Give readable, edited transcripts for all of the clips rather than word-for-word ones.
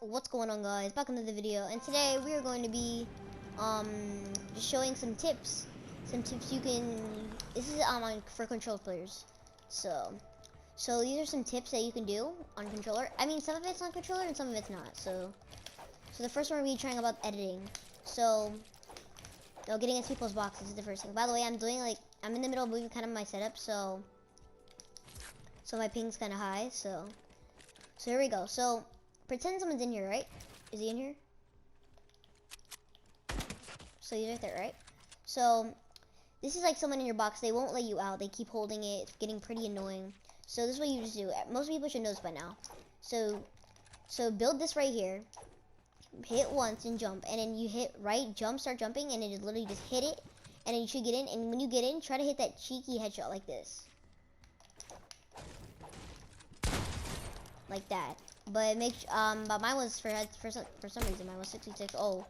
What's going on, guys? Back into the video, and today we are going to be just showing some tips you can. This is for controller players. So these are some tips that you can do on controller. I mean, some of it's on controller and some of it's not. So the first one we're trying about editing. So getting into people's boxes is the first thing. By the way, I'm in the middle of moving kind of my setup, so my ping's kind of high. So here we go. So pretend someone's in here, right? Is he in here? So he's right there, right? So this is like someone in your box. They won't let you out. They keep holding it. It's getting pretty annoying. So this is what you just do. Most people should know this by now. So build this right here. Hit once and jump, and then you hit right, jump, start jumping, and then you literally just hit it, and then you should get in. And when you get in, try to hit that cheeky headshot like this, like that. But but mine was for some reason mine was 66. Oh,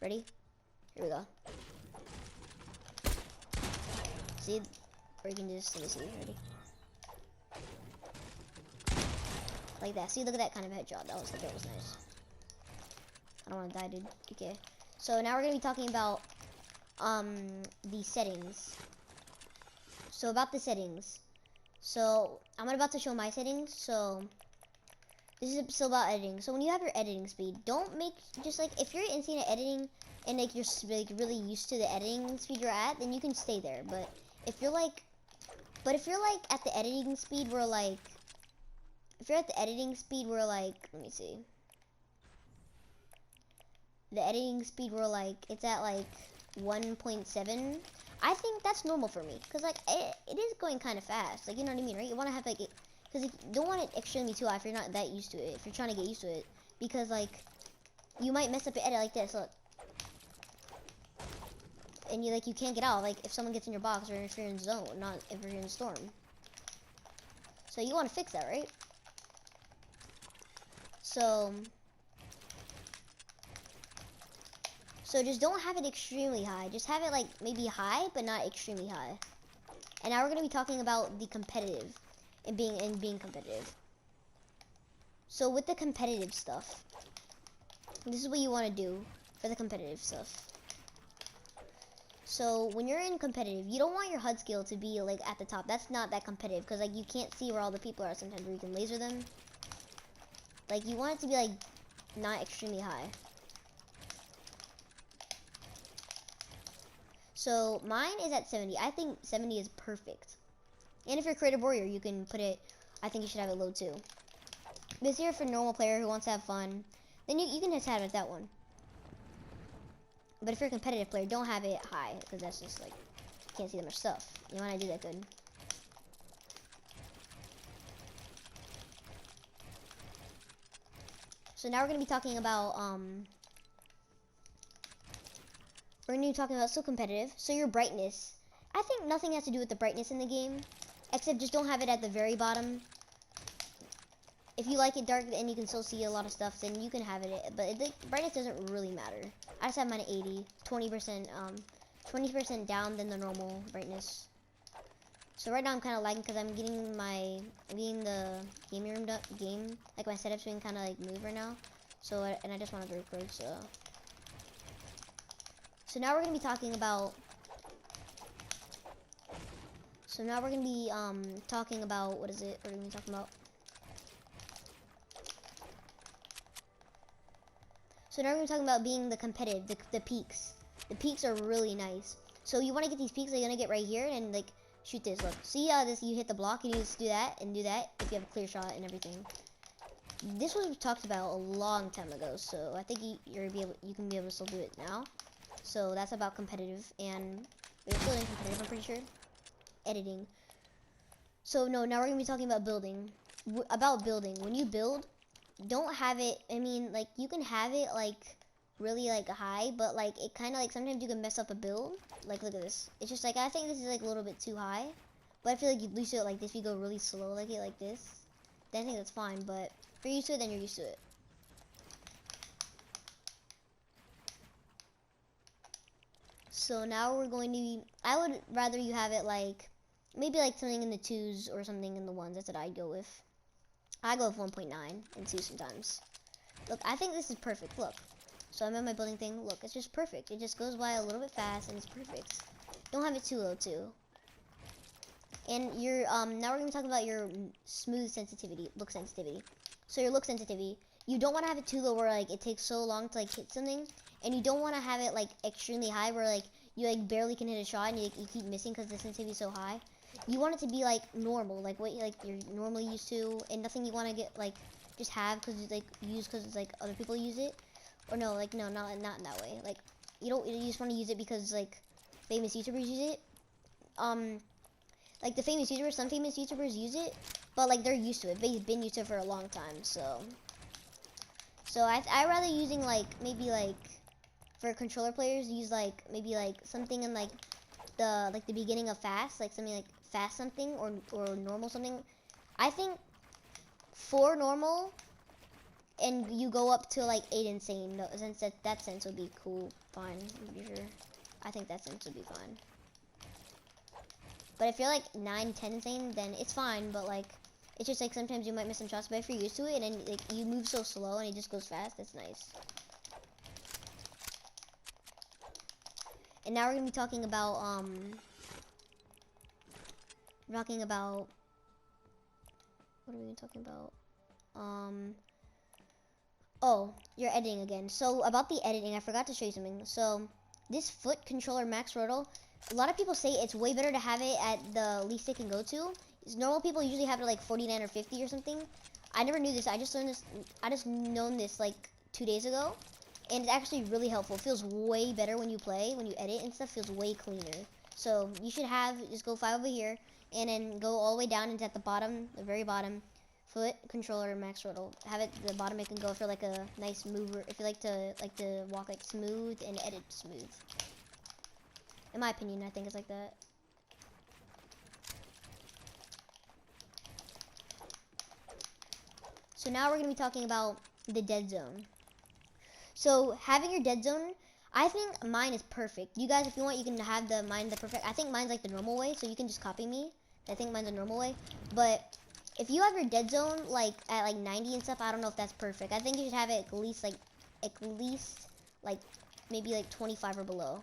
ready? Here we go. See, or you can just let me see. Ready? Like that. See, look at that kind of headshot. That was nice. I don't want to die, dude. Okay. So now we're gonna be talking about the settings. So about the settings. So I'm about to show my settings. So this is still about editing. So when you have your editing speed, don't make just like if you're insane at editing and like you're like really used to the editing speed you're at, then you can stay there. But if you're like at the editing speed where like let me see. The editing speed where like it's at like 1.7, I think that's normal for me, because like it is going kind of fast, like, you know what I mean, right? You want to have like it, because you don't want it extremely too high if you're not that used to it, if you're trying to get used to it, because like you might mess up your edit like this, look, and you can't get out, like if someone gets in your box, or if you're in zone, not if you're in storm. So you want to fix that, right? So just don't have it extremely high. Just have it like maybe high, but not extremely high. And now we're gonna be talking about the competitive and being competitive. So with the competitive stuff, this is what you want to do for the competitive stuff. So when you're in competitive, you don't want your HUD skill to be like at the top. That's not that competitive, because like you can't see where all the people are sometimes, where you can laser them. Like you want it to be like not extremely high. So mine is at 70. I think 70 is perfect. And if you're a creative warrior, you can put it, I think you should have it low too. But here for a normal player who wants to have fun, then you can just have it at that one. But if you're a competitive player, don't have it high, because that's just like, you can't see that much stuff. You want to do that good. So now we're going to be talking about, so competitive. So your brightness. I think nothing has to do with the brightness in the game, except just don't have it at the very bottom. If you like it dark and you can still see a lot of stuff, then you can have it, but the brightness doesn't really matter. I just have mine at 80, 20% down than the normal brightness. So right now I'm kind of lagging because I'm getting the gaming room like my setup's being kind of like moved right now. So and I just want to record. So now we're gonna be talking about. So now we're gonna be talking about, what is it? What are we talking about? So now we're talking about being the competitive, the peaks. The peaks are really nice. So you want to get these peaks, you're gonna get right here and like shoot this. Look, see how you hit the block, and you just do that and do that if you have a clear shot and everything. This was talked about a long time ago, so I think you can be able to still do it now. So that's about competitive, and we're still in competitive, I'm pretty sure. Editing. So no, now we're gonna be talking about building. When you build, don't have it, I mean, like you can have it like really like high, but like it kind of like sometimes you can mess up a build. Like look at this, it's just like, I think this is like a little bit too high, but I feel like you lose it like this. If you go really slow like it like this, then I think that's fine. But if you're used to it, then you're used to it. So now we're going to be, I would rather you have it like maybe like something in the 2s or something in the 1s. That's what I'd go with. I go with 1.9 and 2 sometimes. Look, I think this is perfect. Look. So I'm at my building thing. Look, it's just perfect. It just goes by a little bit fast and it's perfect. Don't have it too low too. And your now we're gonna talk about your smooth sensitivity, look sensitivity. So your look sensitivity, you don't want to have it too low where like it takes so long to like hit something, and you don't want to have it like extremely high where like you like barely can hit a shot and you keep missing because the sensitivity is so high. You want it to be like normal, like what like you're normally used to, and nothing you want to get like just have because it's like use because it's like other people use it, or no, like no, not in that way. Like you just want to use it because like famous YouTubers use it. Like the famous YouTubers, some famous YouTubers use it, but like they're used to it. They've been used to it for a long time, so I rather using like maybe like for controller players use like maybe like something in like the beginning of fast, like something like fast something or normal something. I think 4 normal and you go up to like 8 insane. No, since that sense would be cool, fine. I'm pretty sure. I think that sense would be fine. But if you're like 9, 10 insane, then it's fine. But like, it's just like sometimes you might miss some shots. But if you're used to it and then like you move so slow and it just goes fast, that's nice. And now we're gonna be talking about what are we talking about? Oh, you're editing again. So about the editing, I forgot to show you something. So this foot controller max roto, a lot of people say it's way better to have it at the least it can go to. Normal people usually have it like 49 or 50 or something. I never knew this. I just learned this. I just known this like 2 days ago, and it's actually really helpful. It feels way better when you play, when you edit and stuff. Feels way cleaner. So you should just go 5 over here, and then go all the way down into at the bottom, the very bottom. Foot controller max roto. Have it the bottom. It can go for like a nice mover. If you like to walk like smooth and edit smooth. In my opinion, I think it's like that. So now we're gonna be talking about the dead zone. So having your dead zone, I think mine is perfect. You guys, if you want, you can have the perfect. I think mine's like the normal way, so you can just copy me. I think mine's the normal way, but if you have your dead zone like at like 90 and stuff, I don't know if that's perfect. I think you should have it at least like maybe like 25 or below.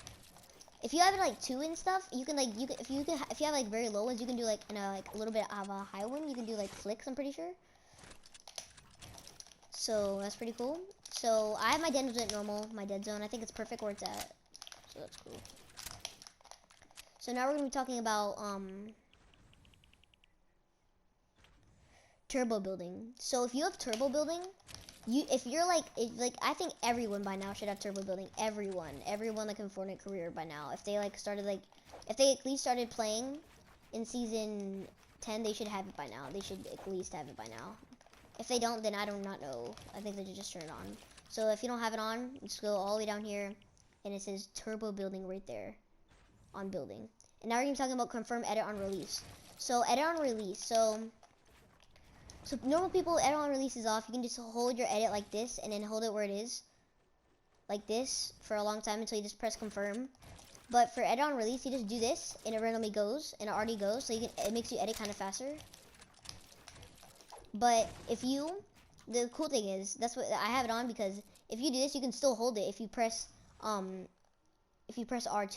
If you have it like 2 and stuff, you can if you have like very low ones, you can do like like a little bit of a high one. You can do like flicks, I'm pretty sure. So that's pretty cool. So I have my dead zone at normal, my dead zone. I think it's perfect where it's at. So that's cool. So now we're gonna be talking about turbo building. So if you have turbo building, if I think everyone by now should have turbo building. Everyone like in Fortnite career by now. If they like started like, if they at least started playing in season 10, they should have it by now. They should at least have it by now. If they don't, then I do not know. I think they should just turn it on. So if you don't have it on, just go all the way down here, and it says turbo building right there on building. And now we're gonna be talking about confirm edit on release. So edit on release. So normal people, edit on release is off. You can just hold your edit like this and then hold it where it is. Like this for a long time until you just press confirm. But for edit on release, you just do this and it randomly goes and it already goes. So it makes you edit kind of faster. But the cool thing is, that's what I have it on because if you do this, you can still hold it. If you press R2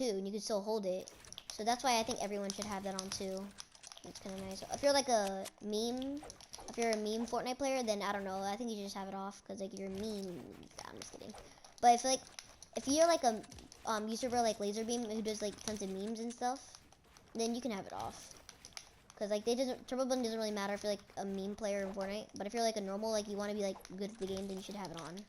and you can still hold it. So that's why I think everyone should have that on too. It's kind of nice. If you're like a meme, if you're a meme Fortnite player, then I don't know. I think you should just have it off because like you're a meme. I'm just kidding. But if you're like a YouTuber like Laserbeam who does like tons of memes and stuff, then you can have it off. Cause like turbo building doesn't really matter if you're like a meme player in Fortnite. But if you're like a normal, like you want to be like good at the game, then you should have it on.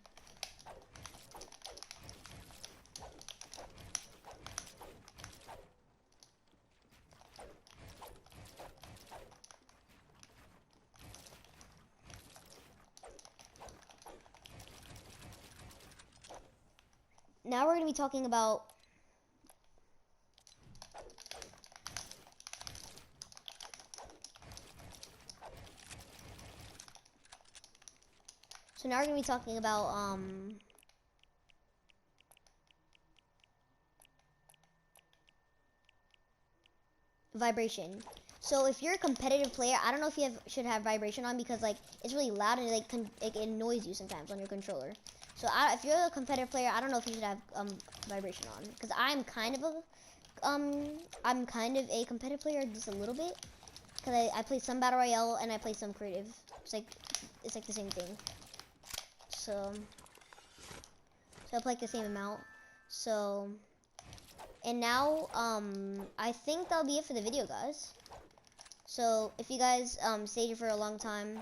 Now we're gonna be talking about vibration. So if you're a competitive player, I don't know if you should have vibration on, because like it's really loud and it annoys you sometimes on your controller. So if you're a competitive player, I don't know if you should have vibration on, because I'm kind of a competitive player, just a little bit, because I play some battle royale and I play some creative. It's like the same thing. So I play like the same amount. So, and now I think that'll be it for the video, guys. So if you guys stayed here for a long time,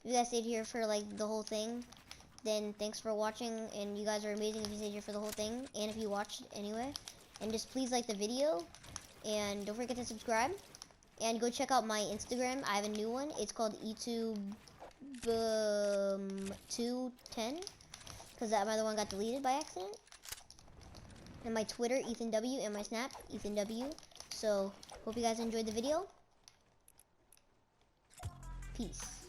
if you guys stayed here for like the whole thing, then thanks for watching, and you guys are amazing if you stayed here for the whole thing, and if you watched anyway. And just please like the video, and don't forget to subscribe, and go check out my Instagram. I have a new one. It's called YouTube210, because that other one got deleted by accident. And my Twitter, Ethan W, and my Snap, Ethan W. So hope you guys enjoyed the video. Peace.